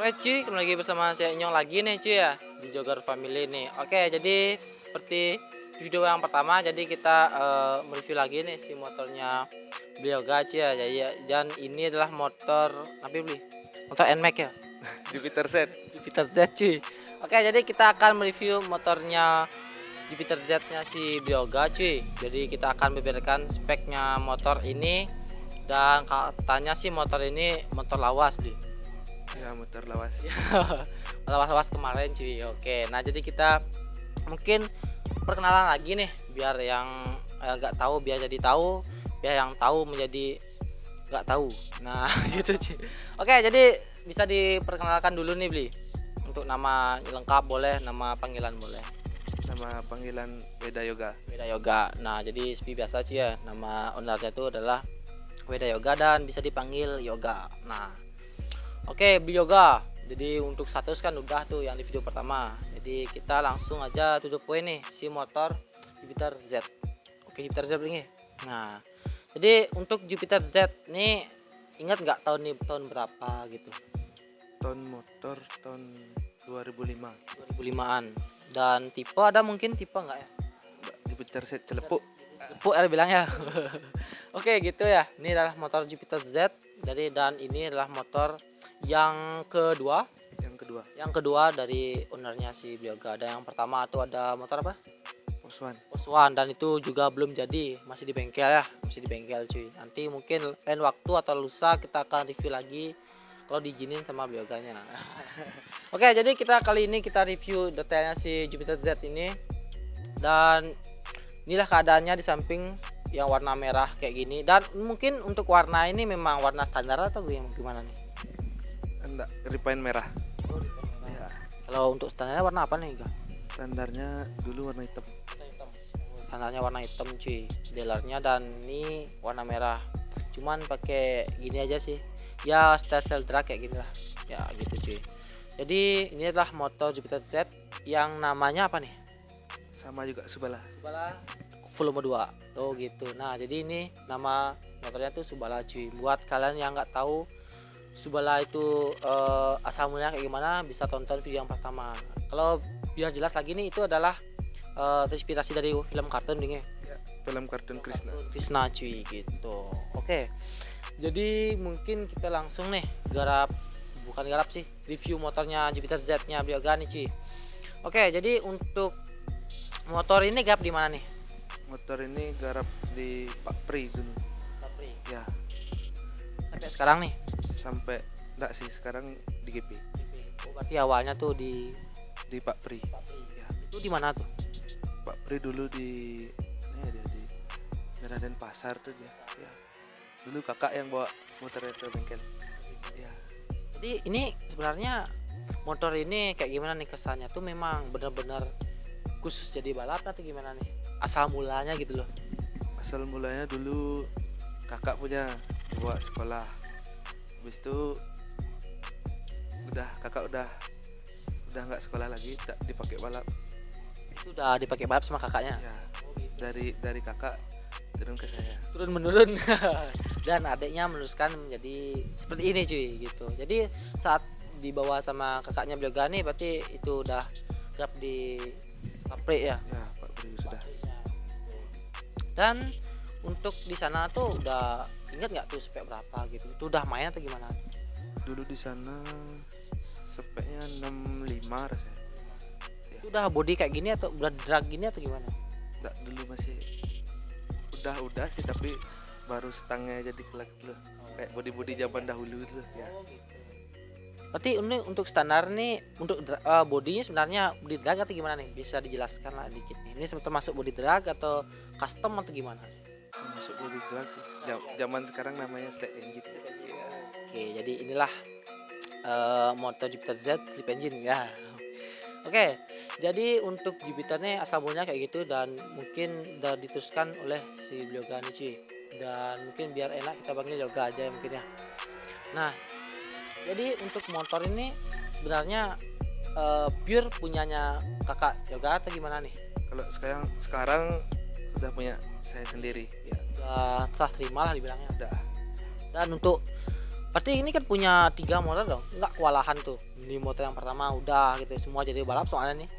Oke cuy, kembali lagi bersama saya Inyong lagi nih cuy ya di Jogger Family nih. Oke, jadi seperti video yang pertama, jadi kita mereview lagi nih si motornya Bioga cuy ya. Jadi dan ini adalah motor apa beli? Motor NMAX ya, Jupiter Z. Jupiter Z cuy. Oke, jadi kita akan mereview motornya Jupiter Z-nya si Bioga cuy. Jadi kita akan beberkan speknya motor ini, dan katanya sih motor ini motor lawas beli. Ya, motor lawas. Lawas-lawas kemarin cuy. Oke, nah jadi kita mungkin perkenalan lagi nih, biar yang nggak tahu biar jadi tahu, biar yang tahu menjadi nggak tahu. Nah gitu cuy. Oke, jadi bisa diperkenalkan dulu nih Bli, untuk nama lengkap boleh, nama panggilan boleh. Nama panggilan Weda Yoga. Weda Yoga. Nah jadi seperti biasa cuy ya, nama ownernya itu adalah Weda Yoga dan bisa dipanggil Yoga. Nah oke, Bli Yoga. Jadi untuk status kan udah tuh yang di video pertama. Jadi kita langsung aja tujuh poin nih si motor Jupiter Z. Oke, Jupiter Z ini. Nah, jadi untuk Jupiter Z nih, ingat nggak tahun berapa gitu? Tahun motor tahun 2005. 2005-an. Dan tipe ada mungkin tipe nggak ya? Jupiter Z celepuk. Lepuk ya bilang ya. Oke gitu ya. Ini adalah motor Jupiter Z. Jadi dan ini adalah motor yang kedua. Yang kedua dari ownernya si Bioga. Dan yang pertama itu ada motor apa? Poswan. Dan itu juga belum jadi, masih di bengkel ya, masih di bengkel cuy. Nanti mungkin lain waktu atau lusa kita akan review lagi kalau diizinin sama Bioganya. Oke, jadi kali ini kita review detailnya si Jupiter Z ini. Dan inilah keadaannya di samping yang warna merah kayak gini. Dan mungkin untuk warna ini memang warna standar atau gimana nih? Enggak, repaint merah. Oh, ya. Kalau untuk standarnya warna apa nih, Ga? Standarnya dulu warna hitam. Standarnya warna hitam cuy, dealernya, dan ini warna merah. Cuman pakai gini aja sih. Ya style drag kayak gini lah. Ya gitu cuy. Jadi ini adalah motor Jupiter Z yang namanya apa nih? Sama juga Subala Volume 2. Oh gitu. Nah, jadi ini nama motornya tuh Subala cuy. Buat kalian yang nggak tahu Subala itu asal mulanya kayak gimana, bisa tonton video yang pertama. Kalau biar jelas lagi nih, itu adalah terinspirasi dari film kartun nih. Ya, film kartun Krishna cuy gitu. Oke. Jadi mungkin kita langsung nih bukan garap sih, review motornya Jupiter Z-nya Bioga nih cuy. Oke, jadi untuk motor ini garap di mana nih? Motor ini garap di Pak Pri dulu. Pak Pri. Ya. Sampai sekarang nih? Sampai enggak sih, sekarang di GP. Oh, berarti awalnya tuh di Pak Pri. Ya. Itu di mana tuh? Pak Pri dulu di Denpasar tuh dia. Ya. Dulu kakak yang bawa motornya ke bengkel. Ya. Jadi ini sebenarnya motor ini kayak gimana nih kesannya tuh, memang benar-benar khusus jadi balap atau gimana nih? Asal mulanya gitu loh. Asal mulanya dulu kakak punya bawa sekolah. Habis itu kakak udah nggak sekolah lagi, tak dipakai balap. Itu udah dipakai balap sama kakaknya. Ya. Dari kakak turun ke saya. Turun menurun. Dan adiknya meneruskan menjadi seperti ini cuy gitu. Jadi saat dibawa sama kakaknya Bioga nih, berarti itu udah grab di pabrik ya. Ya, Pak Pri sudah. Dan untuk di sana tuh udah ingat nggak tuh spek berapa gitu? Itu udah main atau gimana? Dulu di sana speknya 65 rasanya. Ya. Itu udah body kayak gini atau udah drag gini atau gimana? Enggak, dulu masih udah sih, tapi baru stangnya jadi kelak dulu. Kayak body zaman dahulu dulu ya. Berarti ini untuk standar nih, untuk bodinya sebenarnya body drag atau gimana nih? Bisa dijelaskan lah dikit nih. Ini termasuk body drag atau custom atau gimana sih? Masuk body drag sih. Zaman sekarang namanya slip engine. Oke, jadi inilah motor Jupiter Z slip engine ya. Oke, jadi untuk Jupiternya asal mulanya kayak gitu, dan mungkin udah diteruskan oleh si Bioga nih cuy. Dan mungkin biar enak kita panggil Yoga aja mungkin ya. Nah, jadi untuk motor ini sebenarnya pure punyanya kakak Yoga atau gimana nih? Kalau sekarang udah punya saya sendiri ya. Udah serah terima lah dibilangnya. Udah. Dan untuk Berarti ini kan punya 3 motor dong, nggak kewalahan tuh. Ini motor yang pertama udah gitu semua jadi balap soalnya nih.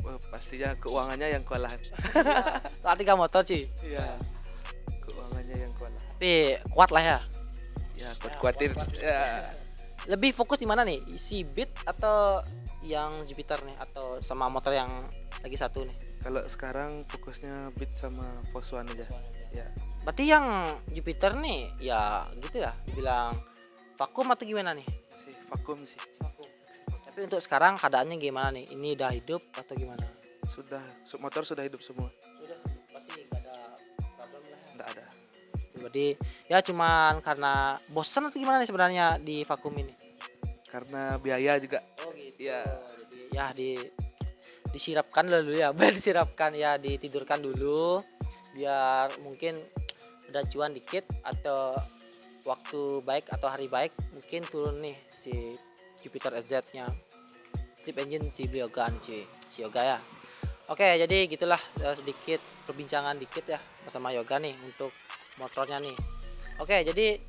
Wah, pastinya keuangannya yang kewalahan. Soal 3 motor cuy. Iya. Keuangannya yang kewalahan. Tapi kuat lah ya. Ya, kuat-kuatin. kuat. Ya. Lebih fokus di mana nih? Si Beat atau yang Jupiter nih atau sama motor yang lagi satu nih? Kalau sekarang fokusnya Beat sama Poswan aja. Ya. Berarti yang Jupiter nih ya gitu ya, dibilang vakum atau gimana nih? Masih vakum sih. Vakum. Tapi untuk sekarang keadaannya gimana nih? Ini udah hidup atau gimana? Sudah, motor sudah hidup semua. Udah pasti nggak ada problem lah ya. Enggak ada. Jadi ya cuman karena bosan atau gimana nih sebenarnya di vakum ini? Karena biaya juga. Oh gitu. Iya. Jadi ya disirapkan dulu ya, disirapkan ya, ditidurkan dulu biar mungkin ada cuan dikit atau waktu baik atau hari baik mungkin turun nih si Jupiter SZ-nya. Slip engine si Yoga nih cuy. Si Yoga ya. Oke, jadi gitulah sedikit perbincangan dikit ya bersama Yoga nih untuk motornya nih. Oke, jadi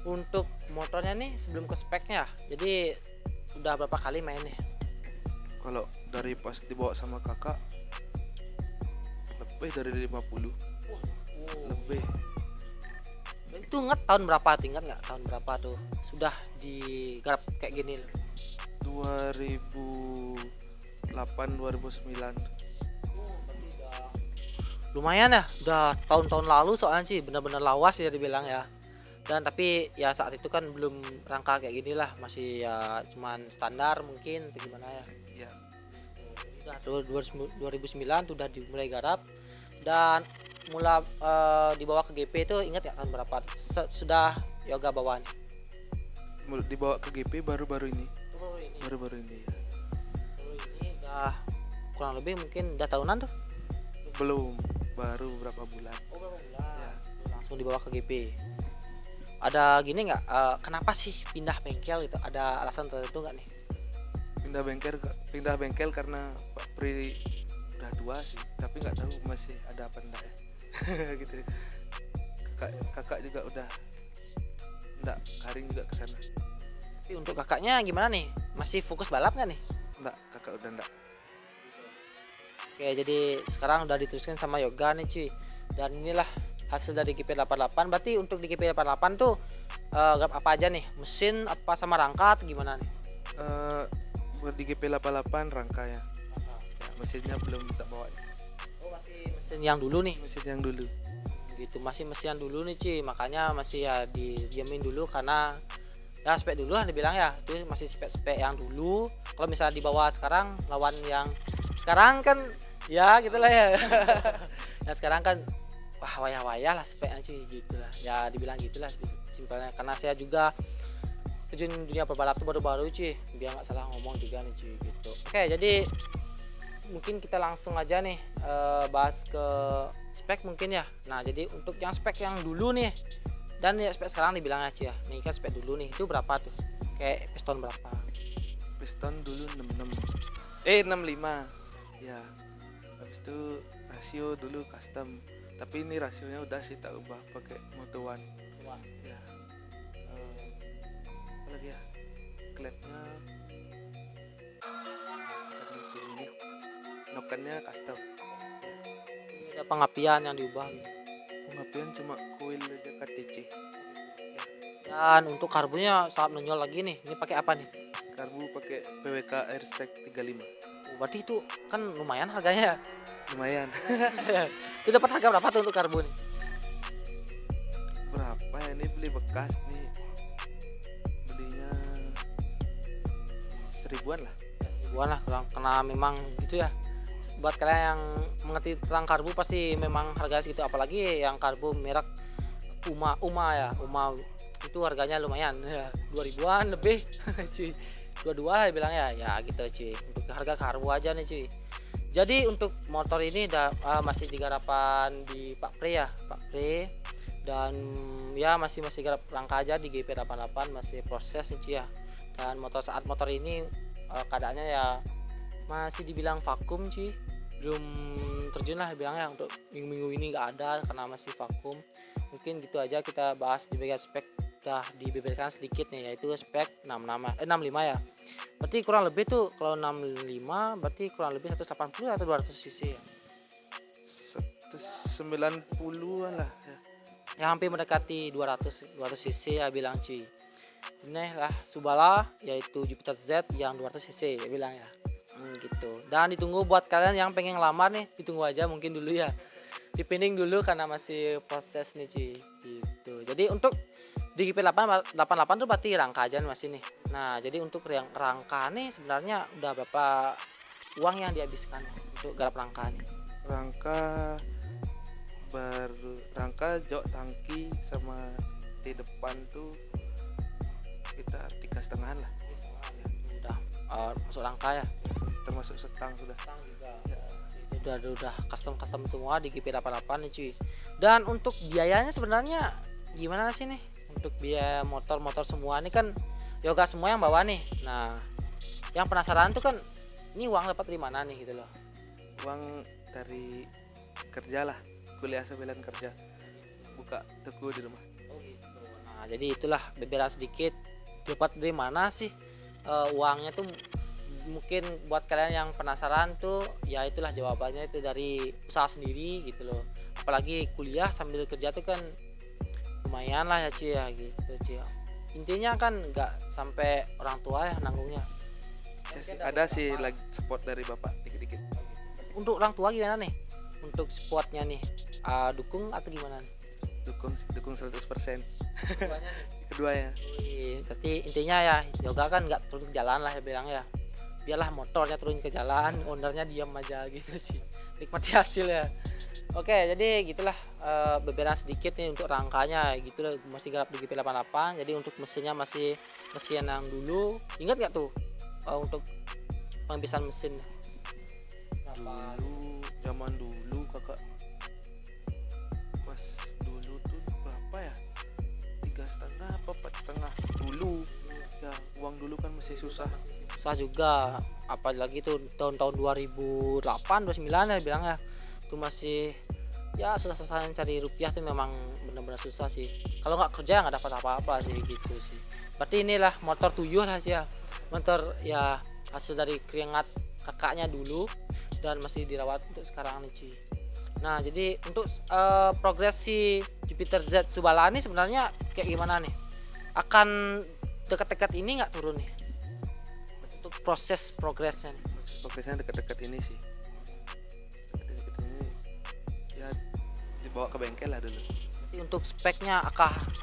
untuk motornya nih sebelum ke speknya, jadi udah berapa kali main nih? Kalau dari pas dibawa sama kakak lebih dari 50. Lebih. Itu ingat tahun berapa? Ingat nggak tahun berapa tuh sudah digarap kayak gini? 2008 2009. Lumayan ya, udah tahun-tahun lalu soalnya sih benar-benar lawas ya dibilang ya. Dan tapi ya saat itu kan belum rangka kayak gini lah, masih ya cuman standar mungkin atau gimana ya. Ya. Udah 2009 tuh udah dimulai garap dan mulai dibawa ke GP itu ingat nggak tahun berapa? Sudah Yoga bawaan. Dibawa ke GP baru-baru ini. Baru Baru-baru ini. ini udah kurang lebih mungkin udah tahunan tuh. Belum, baru beberapa bulan. Oh, berapa bulan? Ya. Langsung dibawa ke GP. Ada gini nggak? Kenapa sih pindah bengkel gitu? Ada alasan tertentu nggak nih? Pindah bengkel karena Pak Pri udah tua sih, tapi nggak tahu masih ada apa enggak ya. Gitu. Kakak juga udah enggak, Karing juga ke sana. Tapi untuk kakaknya gimana nih? Masih fokus balap nggak nih? Enggak, kakak udah enggak. Oke, jadi sekarang udah diteruskan sama Yoga nih cuy. Dan inilah hasil dari GP88. Berarti untuk di GP88 tuh grab apa aja nih? Mesin apa sama rangka atau gimana nih? Buat di GP88 rangka ya. Ya, mesinnya belum kita bawa. Oh, masih mesin yang dulu nih. Mesin yang dulu. Gitu, masih mesin yang dulu nih cuy. Makanya masih ya didiemin dulu karena ya spek dulu lah dibilang ya. Itu masih spek-spek yang dulu. Kalau misalnya dibawa sekarang lawan yang sekarang kan ya gitulah ya. Nah sekarang kan wah wayah-wayah lah speknya cuy gitulah. Ya dibilang gitulah simpelnya karena saya juga terjun dunia perbalap tuh baru-baru cuy. Biar nggak salah ngomong juga nih cuy gitu. Oke, jadi mungkin kita langsung aja nih bahas ke spek mungkin ya. Nah, jadi untuk yang spek yang dulu nih dan ya spek sekarang dibilang aja ya. Nih kan spek dulu nih itu berapa tuh? Kayak piston berapa? Piston dulu 65. Ya. Habis itu rasio dulu custom. Tapi ini rasionya udah sih tak ubah pakai Moto One. Ya. Apa lagi ya? Klepnya ini. Nokennya custom. Ada pengapian yang diubah gitu. Pengapian cuma coil aja KTC. Dan untuk karbonnya sangat menonjol lagi nih. Ini pakai apa nih? Karbu pakai PWK Airstack 35. Oh, berarti itu kan lumayan harganya. Lumayan. Itu dapat harga berapa tuh untuk karbon? Berapa ya, ini beli bekas nih? Belinya 1000-an lah. Seribuan lah kurang, karena memang gitu ya. Buat kalian yang mengerti tentang karbu pasti memang harganya segitu, apalagi yang karbu merek Uma ya. Uma itu harganya lumayan ya, 2000-an lebih. Cuy. 22 lah bilang ya gitu cuy. Untuk harga karbu aja nih cuy. Jadi untuk motor ini masih di garapan di Pak Pri ya, Pak Pri, dan ya masih garap rangka aja di GP88, masih proses nih cuy ya. Dan saat motor ini keadaannya ya masih dibilang vakum cuy, belum terjun lah bilang ya, untuk minggu-minggu ini nggak ada karena masih vakum. Mungkin gitu aja kita bahas di bagian spek udah dibeberkan sedikit nih, yaitu spek 65 ya. Berarti kurang lebih tuh kalau 65 berarti kurang lebih 180 atau 200 cc ya. 190-an lah ya. Ya hampir mendekati 200 cc ya bilang cuy. Ini lah Subala yaitu Jupiter Z yang 200 cc ya bilang ya. Gitu. Dan ditunggu buat kalian yang pengen ngelamar nih, ditunggu aja mungkin dulu ya. Dipending dulu karena masih proses nih cuy. Gitu. Jadi untuk di GP88 tuh berarti rangka aja masih nih. Nah, jadi untuk yang rangka nih sebenarnya udah berapa uang yang dihabiskan untuk garap rangka nih? Rangka jok tangki sama di depan tuh kita 3,5 lah. Udah masuk rangka ya. Termasuk setang sudah. Setang juga. Ya. Itu udah custom semua di GP88 nih cuy. Dan untuk biayanya sebenarnya gimana sih nih? Untuk biaya motor semua ini kan yoga semua yang bawa nih. Nah, yang penasaran tuh kan ini uang dapat dari mana nih gitu loh. Uang dari kerja lah, kuliah sambilan kerja, buka toko di rumah. Oh gitu. Nah, jadi itulah beberapa sedikit dapat dari mana sih uangnya tuh. Mungkin buat kalian yang penasaran tuh ya itulah jawabannya, itu dari usaha sendiri gitu loh. Apalagi kuliah sambil kerja tuh kan lumayan lah ya cuy ya gitu cuy. Intinya kan nggak sampai orang tua ya nanggungnya. Ya, ada sih lagi support dari bapak dikit-dikit. Untuk orang tua gimana nih? Untuk supportnya nih dukung atau gimana nih? Dukung 100%. Keduanya nih. Keduanya. Wih, berarti intinya ya yoga kan nggak turun ke jalan lah ya bilang ya. Biarlah motornya turun ke jalan, ownernya diam aja gitu sih. Nikmati hasil ya. Oke, jadi gitulah beberapa sedikit nih untuk rangkanya gitu loh, masih garap di GP88. Jadi untuk mesinnya masih mesin yang dulu. Ingat nggak tuh untuk penghabisan mesin? Zaman dulu kakak pas dulu tuh berapa ya, 3,5 apa 4,5 dulu ya. Uang dulu kan masih susah Juga, apalagi tuh tahun-tahun 2008 29 ya bilang ya, itu masih ya susah-susah cari rupiah tuh, memang benar-benar susah sih. Kalau nggak kerja nggak dapat apa-apa sih gitu sih. Berarti inilah motor tuyul lah sih ya, motor ya hasil dari keringat kakaknya dulu dan masih dirawat untuk sekarang nih cuy. Nah, jadi untuk progresi Jupiter Z Subala ini sebenarnya kayak gimana nih? Akan dekat-dekat ini nggak turun nih? Untuk progresnya nih. Progresnya dekat-dekat ini sih. Dekat ini ya dibawa ke bengkel lah dulu. Jadi untuk speknya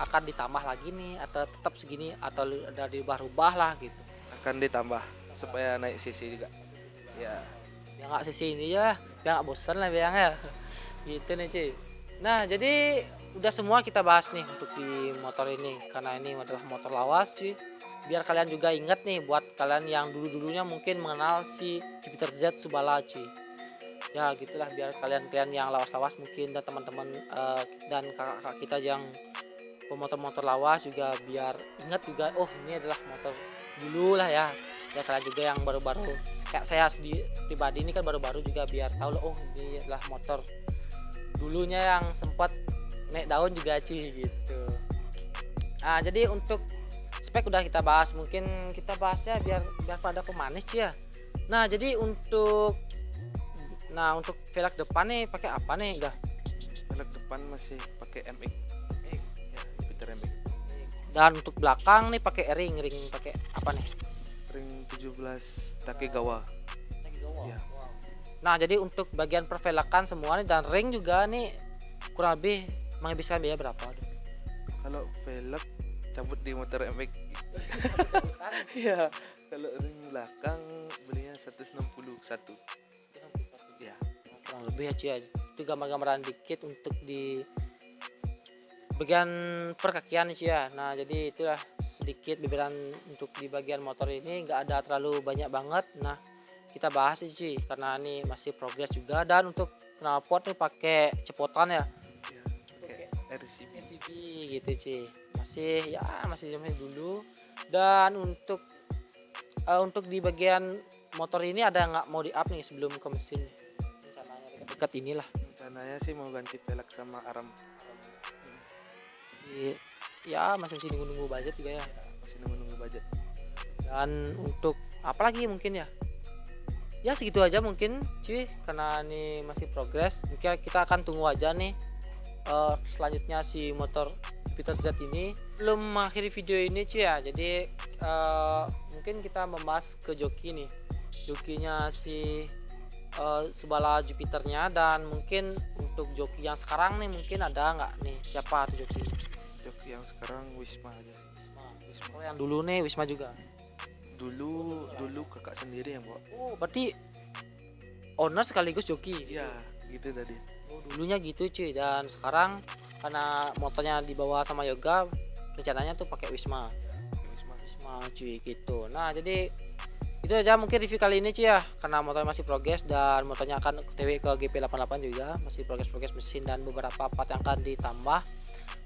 akan ditambah lagi nih atau tetap segini atau ada diubah-ubah lah gitu? Akan ditambah supaya naik cc juga. Ya. Ya nggak sisi ini ya, biar nggak bosan lah bilang ya. Gitu nih cuy. Nah, jadi udah semua kita bahas nih untuk di motor ini, karena ini adalah motor lawas cuy. Biar kalian juga ingat nih buat kalian yang dulunya mungkin mengenal si Jupiter Z Subala cuy. Ya gitulah, biar kalian yang lawas-lawas mungkin dan teman-teman dan kakak-kakak kita yang pemotor-motor lawas juga biar ingat juga, oh ini adalah motor dulu lah ya. Ya kalian juga yang baru-baru kayak saya sendiri pribadi ini kan baru-baru juga biar tahu loh, oh ini adalah motor dulunya yang sempat naik daun juga cuy gitu. Nah, jadi untuk spek udah kita bahas, mungkin kita bahasnya biar pada pemanis ya. Nah, jadi untuk velg depan nih pakai apa nih dah? Velg depan masih pakai MX. Ya, Jupiter MX. Dan untuk belakang nih pakai ring pakai apa nih? Ring 17 Takegawa. Ya. Nah, jadi untuk bagian pervelakan semua nih dan ring juga nih kurang lebih menghabiskan biaya berapa? Kalau velg cabut di motor MX. Iya, kalau ring belakang belinya 161. Ya, kurang lebih ya cuy. Itu gambar-gambaran dikit untuk di bagian perkakian nih cuy ya. Nah, jadi itulah sedikit bibiran untuk di bagian motor ini, nggak ada terlalu banyak banget. Nah, kita bahas sih cuy karena ini masih progres juga. Dan untuk knalpot nih pakai cepotan ya. Ya, pakai RCB gitu cuy. Masih zaman dulu. Dan untuk di bagian motor ini ada nggak mau di up nih sebelum ke mesin? Rencananya dekat inilah. Rencananya sih mau ganti velg sama arm. ya masih nunggu budget juga ya. Masih nunggu budget. Dan untuk apa lagi mungkin ya? Ya segitu aja mungkin cuy, karena ini masih progres. Mungkin kita akan tunggu aja nih selanjutnya si motor Jupiter Z ini. Belum mengakhiri video ini cuy ya, jadi mungkin kita membahas ke joki nih, jokinya si Subala Jupiternya. Dan mungkin untuk joki yang sekarang nih mungkin ada nggak nih, siapa tuh joki? Joki yang sekarang Wisma aja sih. Wisma. Oh yang dulu nih Wisma juga. Dulu kakak sendiri yang bawa. Oh berarti owner sekaligus joki. Iya gitu tadi. Oh dulunya gitu cuy, dan sekarang karena motornya dibawa sama Yoga, rencananya tuh pakai Wisma cuy gitu. Nah jadi itu aja mungkin review kali ini cuy ya, karena motornya masih progres dan motornya akan TW ke GP88 juga, masih progres mesin dan beberapa part yang akan ditambah.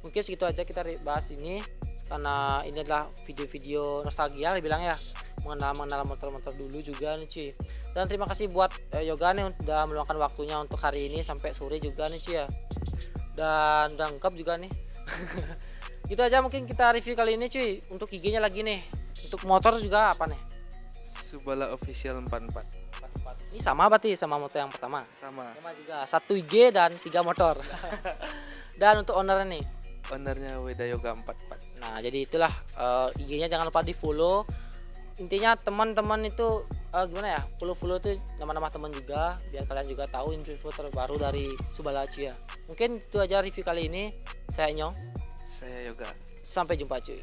Mungkin segitu aja kita bahas ini, karena ini adalah video-video nostalgia dibilang ya, mengenal motor-motor dulu juga nih cuy. Dan terima kasih buat Yoga nih udah meluangkan waktunya untuk hari ini sampai sore juga nih cuy ya, dan udah lengkap juga nih. Gitu aja mungkin kita review kali ini cuy. Untuk IG-nya lagi nih, untuk motor juga apa nih? Subala Official 44. Ini sama berarti sama motor yang pertama? Sama juga, 1 IG dan 3 motor. Dan untuk ownernya nih, ownernya Weda Yoga 44. nah jadi itulah IG-nya jangan lupa di follow. Intinya teman-teman itu gimana ya, follow tuh nama-nama teman juga, biar kalian juga tahu info terbaru dari Subala cuy ya. Mungkin itu aja review kali ini. Saya Nyong, Saya Yoga. sampai jumpa cuy.